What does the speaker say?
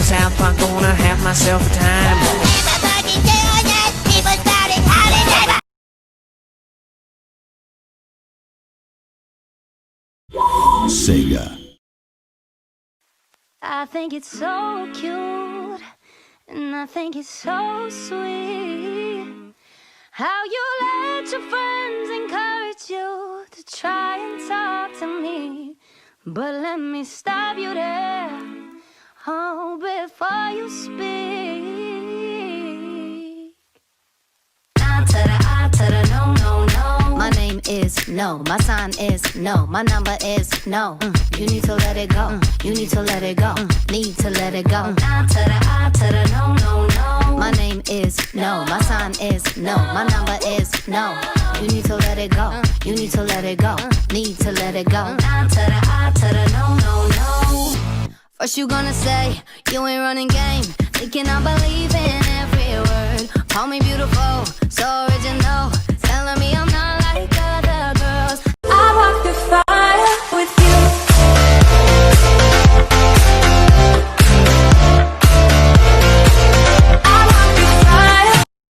South Park, gonna have myself a time. Everybody doing it, people starting holiday. Sega. I think it's so cute, and I think it's so sweet how you let your friends encourage you to try and talk to me. But let me stop you there, oh, before you speak. I to the I to the no, no, no. My name is no, my sign is no, my number is no. You need to let it go, you need to let it go, need to let it go. I to the no, no, no. My name is no, my sign is no, my number is no. You need to let it go, you need to let it go, need to let it go. I to the no, no, no. First you gonna say you ain't running game, thinking I believe in every word. Call me beautiful, so